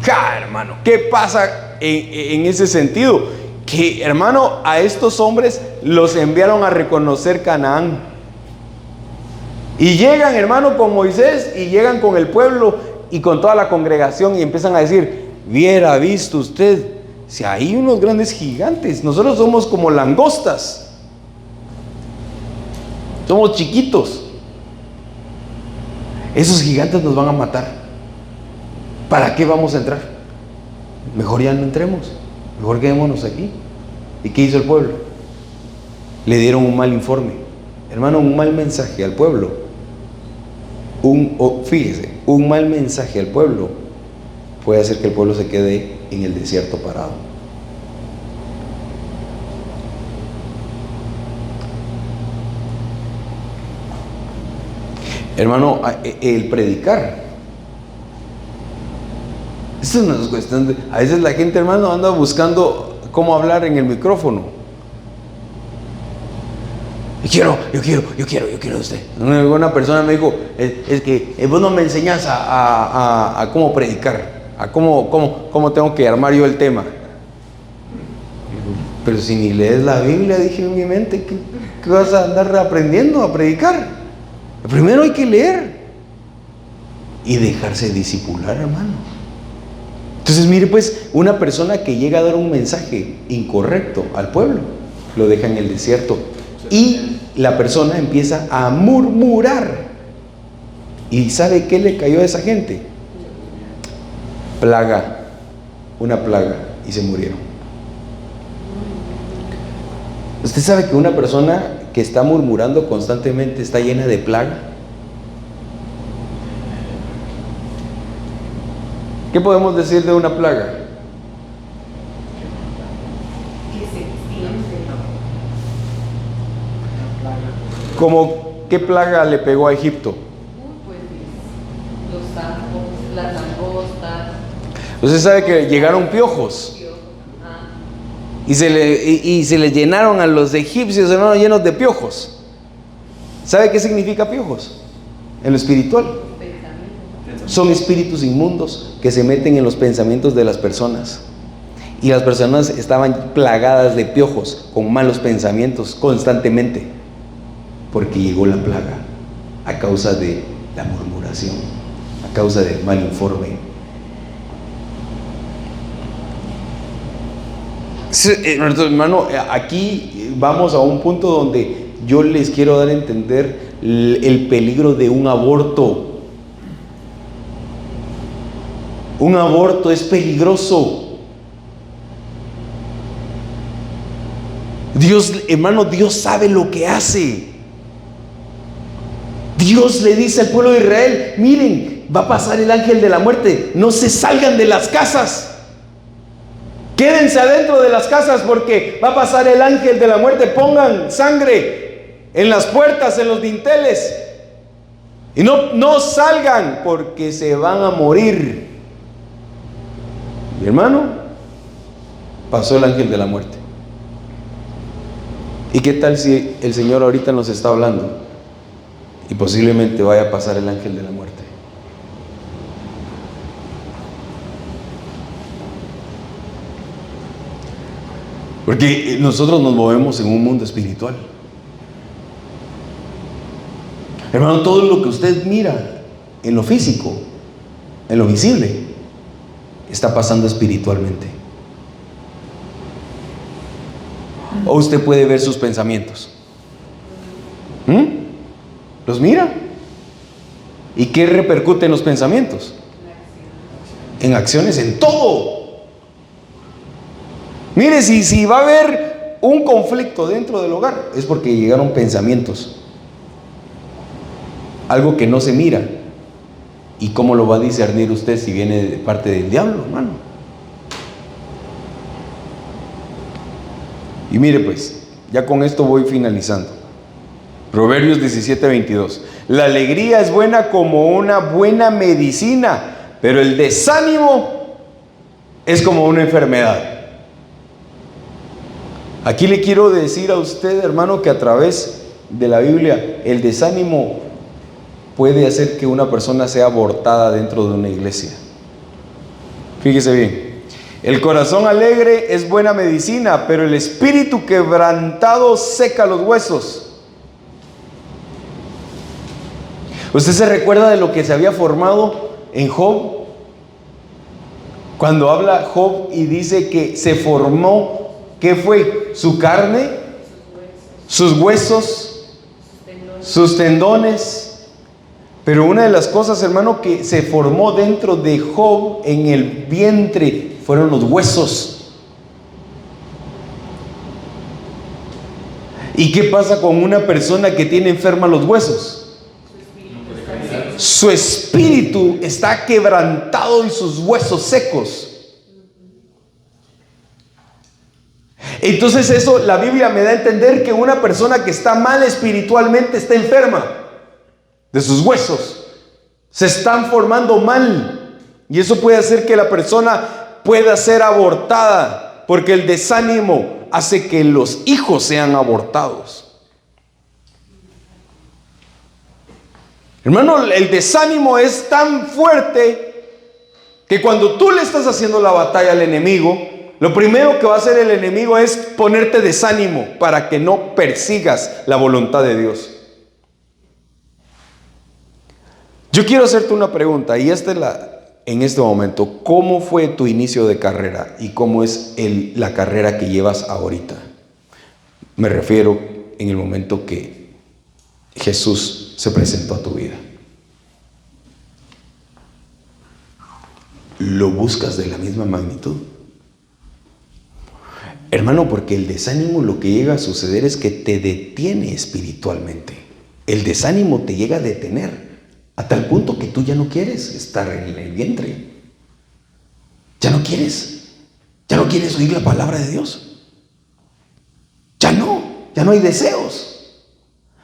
¡Ja, hermano! ¿Qué pasa en ese sentido? Que, hermano, a estos hombres los enviaron a reconocer Canaán. Y llegan, hermano, con Moisés y llegan con el pueblo y con toda la congregación y empiezan a decir: viera visto usted, si hay unos grandes gigantes, nosotros somos como langostas. Somos chiquitos. Esos gigantes nos van a matar. ¿Para qué vamos a entrar? Mejor ya no entremos. Mejor quedémonos aquí. ¿Y qué hizo el pueblo? Le dieron un mal informe. Hermano, un mal mensaje al pueblo. Fíjese, un mal mensaje al pueblo puede hacer que el pueblo se quede en el desierto parado. Hermano, el predicar. Esto no es cuestión de... A veces la gente, hermano, anda buscando cómo hablar en el micrófono. Yo quiero usted. Una persona me dijo, es que vos no me enseñas a cómo predicar, a cómo tengo que armar yo el tema. Pero si ni lees la Biblia, dije en mi mente, ¿qué vas a andar aprendiendo a predicar? Primero hay que leer y dejarse discipular, hermano. Entonces, mire, pues, una persona que llega a dar un mensaje incorrecto al pueblo, lo deja en el desierto. Y la persona empieza a murmurar. ¿Y sabe qué le cayó a esa gente? Plaga, una plaga, y se murieron. ¿Usted sabe que una persona que está murmurando constantemente está llena de plaga? ¿Qué podemos decir de una plaga? Que se extiende. ¿Cómo qué plaga le pegó a Egipto? Pues los sapos, las langostas. Usted sabe que llegaron piojos Ah, y se les llenaron a los egipcios, hermano, llenos de piojos. ¿Sabe qué significa piojos? En lo espiritual. pensamientos. Son espíritus inmundos que se meten en los pensamientos de las personas. Y las personas estaban plagadas de piojos, con malos pensamientos constantemente, porque llegó la plaga a causa de la murmuración, a causa del mal informe. Hermano, aquí vamos a un punto donde yo les quiero dar a entender el peligro de un aborto. Un aborto es peligroso. Dios, hermano, Dios sabe lo que hace. Dios le dice al pueblo de Israel: miren, va a pasar el ángel de la muerte, no se salgan de las casas, quédense adentro de las casas porque va a pasar el ángel de la muerte. Pongan sangre en las puertas, en los dinteles, y no salgan porque se van a morir. Mi hermano, pasó el ángel de la muerte. ¿Y qué tal si el Señor ahorita nos está hablando y posiblemente vaya a pasar el ángel de la muerte? Porque nosotros nos movemos en un mundo espiritual. Hermano, todo lo que usted mira en lo físico, en lo visible, está pasando espiritualmente. O usted puede ver sus pensamientos. ¿Los mira? ¿Y qué repercute en los pensamientos? En acciones, en todo. Mire, si va a haber un conflicto dentro del hogar, es porque llegaron pensamientos. Algo que no se mira. ¿Y cómo lo va a discernir usted si viene de parte del diablo, hermano? Y mire, pues, ya con esto voy finalizando. Proverbios 17:22. La alegría es buena como una buena medicina, pero el desánimo es como una enfermedad. Aquí le quiero decir a usted, hermano, que a través de la Biblia, el desánimo puede hacer que una persona sea abortada dentro de una iglesia. Fíjese bien. El corazón alegre es buena medicina, pero el espíritu quebrantado seca los huesos. ¿Usted se recuerda de lo que se había formado en Job? Cuando habla Job y dice que se formó, ¿qué fue? Su carne, sus huesos, sus tendones. Pero una de las cosas, hermano, que se formó dentro de Job en el vientre fueron los huesos. ¿Y qué pasa con una persona que tiene enferma los huesos? Su espíritu está quebrantado y sus huesos secos. Entonces eso, la Biblia me da a entender que una persona que está mal espiritualmente está enferma. de sus huesos se están formando mal. Y eso puede hacer que la persona pueda ser abortada, porque el desánimo hace que los hijos sean abortados. Hermano, el desánimo es tan fuerte que cuando tú le estás haciendo la batalla al enemigo, lo primero que va a hacer el enemigo es ponerte desánimo para que no persigas la voluntad de Dios. Yo quiero hacerte una pregunta, y esta es en este momento: ¿cómo fue tu inicio de carrera y cómo es la carrera que llevas ahorita? Me refiero en el momento que Jesús se presentó a tu vida. ¿Lo buscas de la misma magnitud? Hermano, porque el desánimo, lo que llega a suceder es que te detiene espiritualmente. El desánimo te llega a detener a tal punto que tú ya no quieres estar en el vientre. Ya no quieres oír la palabra de Dios. Ya no hay deseos.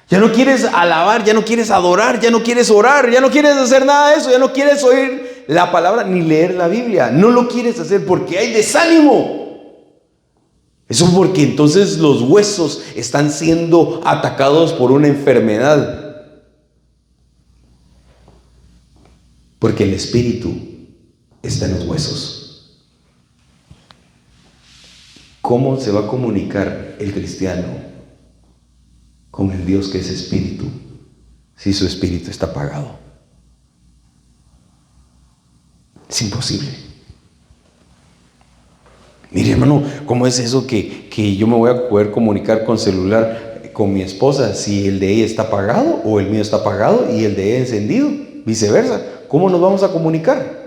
Ya no quieres alabar, ya no quieres adorar, ya no quieres orar, ya no quieres hacer nada de eso, ya no quieres oír la palabra ni leer la Biblia. No lo quieres hacer porque hay desánimo. Eso porque entonces los huesos están siendo atacados por una enfermedad. Porque el espíritu está en los huesos. ¿Cómo se va a comunicar el cristiano con el Dios que es espíritu si su espíritu está apagado? Es imposible. Mire, hermano, ¿cómo es eso que yo me voy a poder comunicar con celular con mi esposa si el de ella está apagado o el mío está apagado y el de ella encendido? Viceversa. ¿Cómo nos vamos a comunicar?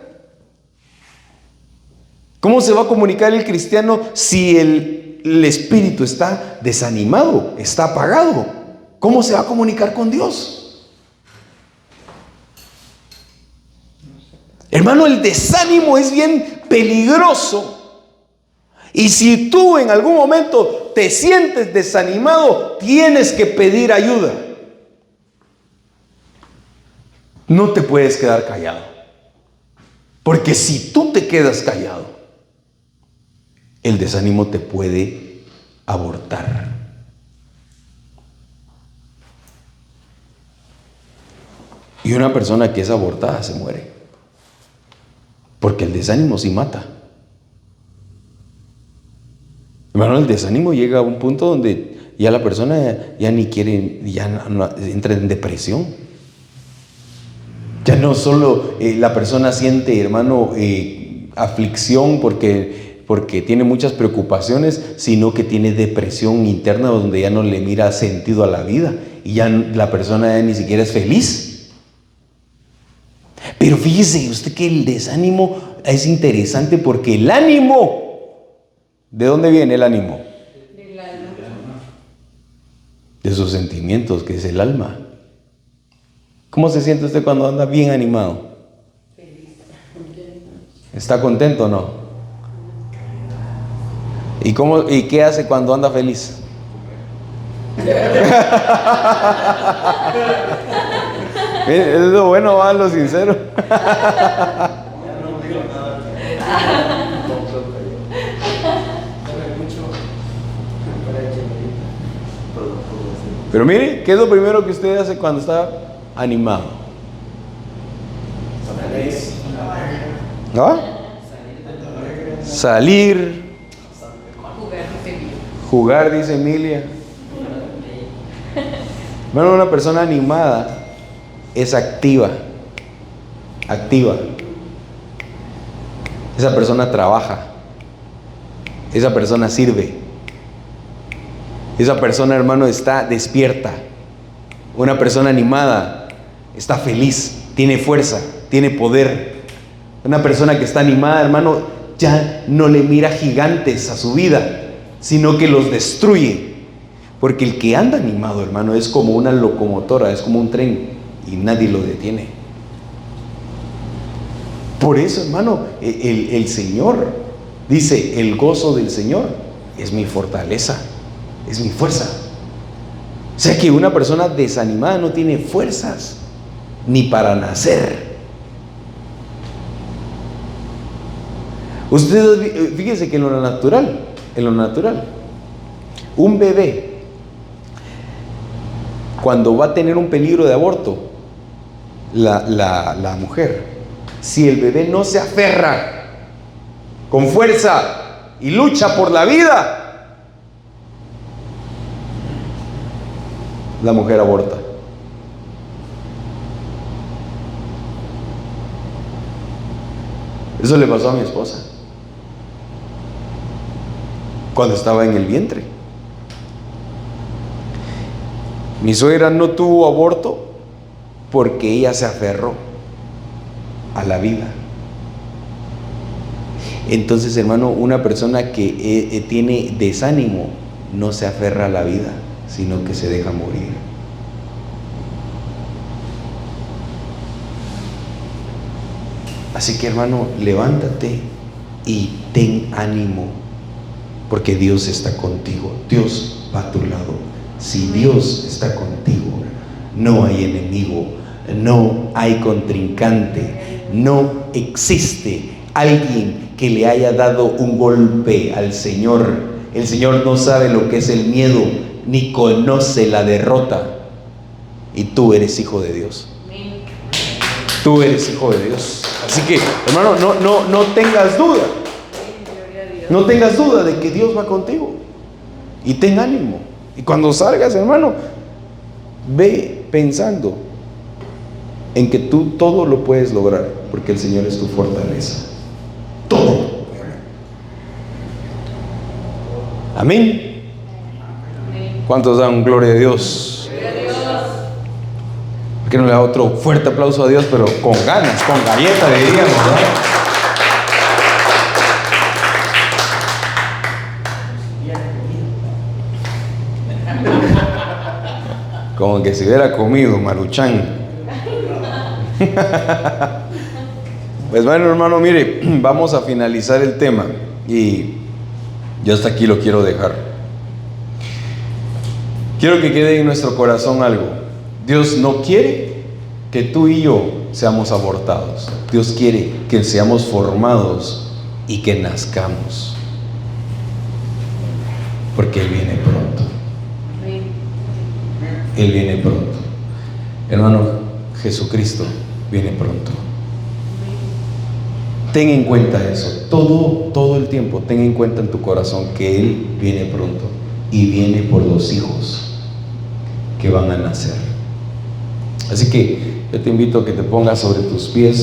¿Cómo se va a comunicar el cristiano si el espíritu está desanimado, está apagado? ¿Cómo se va a comunicar con Dios? Hermano, el desánimo es bien peligroso. Y si tú en algún momento te sientes desanimado, tienes que pedir ayuda. No te puedes quedar callado. Porque si tú te quedas callado, el desánimo te puede abortar. Y una persona que es abortada se muere. Porque el desánimo sí mata. Hermano, el desánimo llega a un punto donde ya la persona ya ni quiere, ya no, entra en depresión. Ya no solo la persona siente, hermano, aflicción porque tiene muchas preocupaciones, sino que tiene depresión interna donde ya no le mira sentido a la vida y ya la persona ya ni siquiera es feliz. Pero fíjese usted que el desánimo es interesante porque el ánimo, ¿de dónde viene el ánimo? Del alma. De sus sentimientos, que es el alma. ¿Cómo se siente usted cuando anda bien animado? Feliz. ¿Está contento o no? ¿Y qué hace cuando anda feliz? Es lo bueno, va, lo sincero. Pero mire, ¿qué es lo primero que usted hace cuando está animado? ¿No? Salir. Jugar, dice Emilia. Bueno, una persona animada es activa. Esa persona trabaja. Esa persona sirve. Esa persona, hermano, está despierta. Una persona animada está feliz, tiene fuerza, tiene poder. Una persona que está animada, hermano, ya no le mira gigantes a su vida, sino que los destruye. Porque el que anda animado, hermano, es como una locomotora, es como un tren y nadie lo detiene. Por eso, hermano, el Señor dice: el gozo del Señor es mi fortaleza, es mi fuerza. O sea que una persona desanimada no tiene fuerzas. ni para nacer. Usted fíjese que en lo natural, un bebé, cuando va a tener un peligro de aborto, la mujer, si el bebé no se aferra con fuerza y lucha por la vida, la mujer aborta. Eso le pasó a mi esposa cuando estaba en el vientre. Mi suegra no tuvo aborto porque ella se aferró a la vida. Entonces, hermano, una persona que tiene desánimo no se aferra a la vida, sino que se deja morir. Así que, hermano, levántate y ten ánimo, porque Dios está contigo. Dios va a tu lado. Si Dios está contigo, no hay enemigo, no hay contrincante, no existe alguien que le haya dado un golpe al Señor. El Señor no sabe lo que es el miedo, ni conoce la derrota. Y tú eres hijo de Dios. Tú eres hijo de Dios. Así que, hermano, no tengas duda. No tengas duda de que Dios va contigo. Y ten ánimo. Y cuando salgas, hermano, ve pensando en que tú todo lo puedes lograr, porque el Señor es tu fortaleza. Todo. Amén. ¿Cuántos dan gloria a Dios? ¿Por qué no le da otro fuerte aplauso a Dios, pero con ganas, con galleta, diríamos, ¿no? Como que si hubiera comido Maruchan. Pues bueno, hermano, mire, vamos a finalizar el tema y yo hasta aquí lo quiero dejar. Quiero que quede en nuestro corazón algo. Dios no quiere que tú y yo seamos abortados. Dios quiere que seamos formados y que nazcamos, porque Él viene pronto. Él viene pronto. Hermano, Jesucristo viene pronto. Ten en cuenta eso. Todo el tiempo, ten en cuenta en tu corazón que Él viene pronto. Y viene por los hijos que van a nacer. Así que yo te invito a que te pongas sobre tus pies.